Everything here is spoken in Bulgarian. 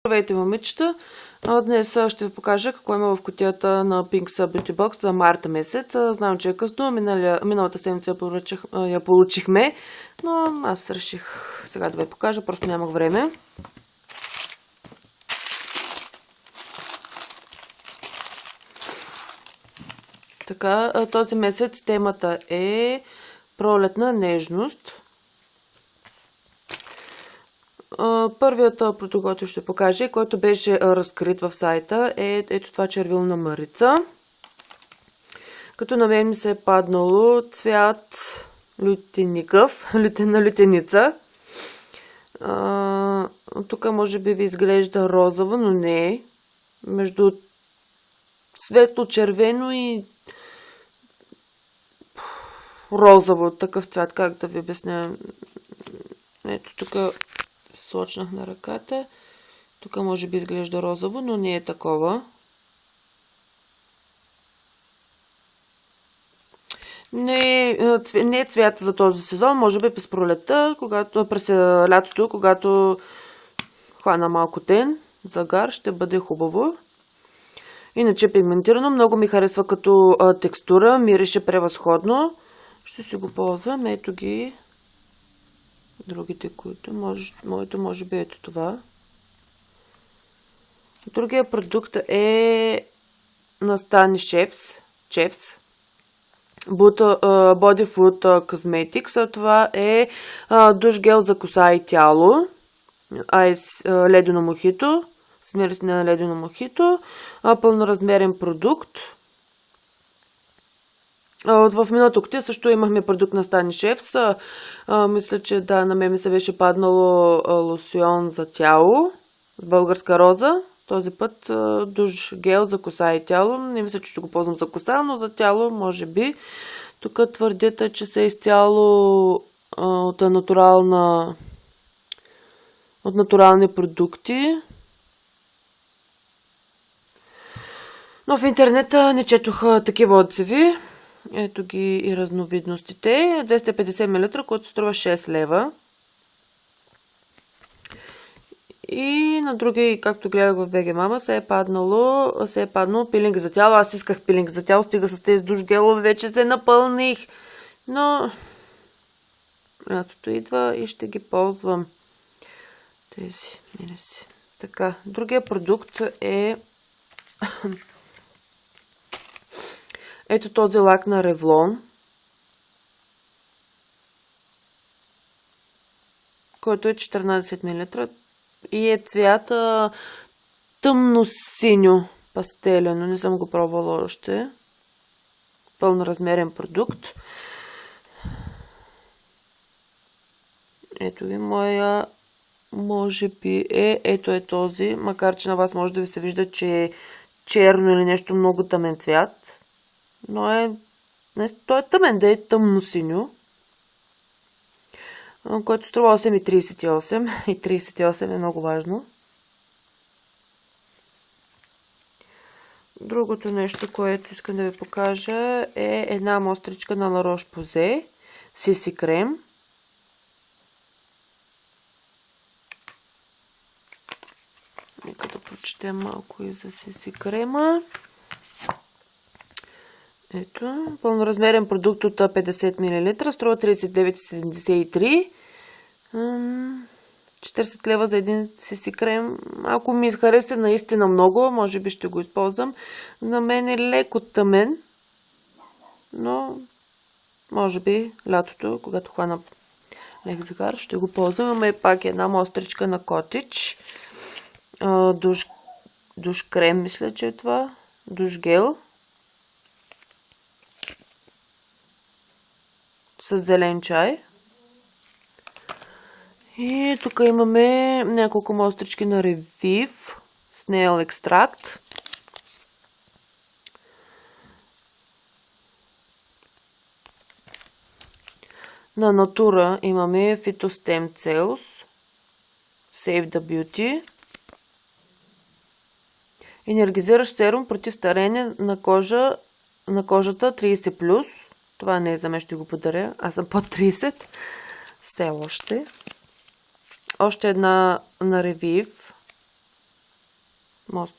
Здравейте, момичета! Днес ще ви покажа какво има в кутията на Pinks Beauty Box за марта месец. Знам, че е късно, миналата седмица я получихме, но аз реших сега да ви покажа, просто нямах време. Така, този месец темата е пролетна нежност. Първият продукт, който ще покажа, който беше разкрит в сайта, е ето това червилна марица. Като на мен ми се е паднало цвят лютеникъв, лютена лютеница. Тук може би ви изглежда розово, но не е. Между светло-червено и розово, такъв цвят, как да ви обясня. Ето тук сочнах на ръката. Тук може би изглежда розово, но не е такова. Не е цвят за този сезон, може би през пролетта, през лятото, когато хвана малко тен, загар, ще бъде хубаво. Иначе пигментирано, много ми харесва като текстура, мирише превъзходно. Ще си го ползвам, ето ги. Другите, които моето може би ето това. Другия продукт е на Стани Chefs Body Food Cosmetics. Това е душ гел за коса и тяло. Ледено мохито. Смирис на ледено мохито. Пълноразмерен продукт. В миналото кутия също имахме продукт на Стани Chefs. Мисля, че да, на мен ми се беше паднало лосьон за тяло с българска роза. Този път душ гел за коса и тяло. Не мисля, че ще го ползвам за коса, но за тяло може би. Тук твърдите, че са изцяло от натурални продукти. Но в интернета не четох такива отзиви. Ето ги и разновидностите. 250 мл, което струва 6 лева. И на други, както гледах в БГ Мама, се е паднало пилинг за тяло. Аз исках пилинг за тяло, стига с тези душ гелове, вече се напълних. Но лятото идва и ще ги ползвам. Тези, мириси. Така, другия продукт е ето този лак на Ревлон, който е 14 мл и е цвята тъмно-синьо пастелено. Не съм го пробвала още. Пълноразмерен продукт. Ето ви моя, може би ето е този, макар че на вас може да ви се вижда, че е черно или нещо много тъмен цвят. Но той е тъмен, да е тъмно-синьо, което струва 8,38 и 38 е много важно. Другото нещо, което искам да ви покажа е една мостричка на La Roche-Posay CC крем. Нека да прочетем малко и за CC крема. Ето, пълноразмерен продукт от 50 мл, струва 39,73. 40 лева за един CC крем. Ако ми хареса наистина много, може би ще го използвам. На мен е леко тъмен, но може би лятото, когато хвана лек загар, ще го ползвам. Имаме пак една мостричка на Котич. Душ крем, мисля, че е това. Душ гел. С зелен чай. И тук имаме няколко мострички на Revive Snail екстракт. На Natura имаме Phytostem Cells Save the Beauty. Енергизиращ серум против стареене на кожата 30+. Това не е за мен, ще го подаря. Аз съм под 30. Все още. Още една на Revive. моста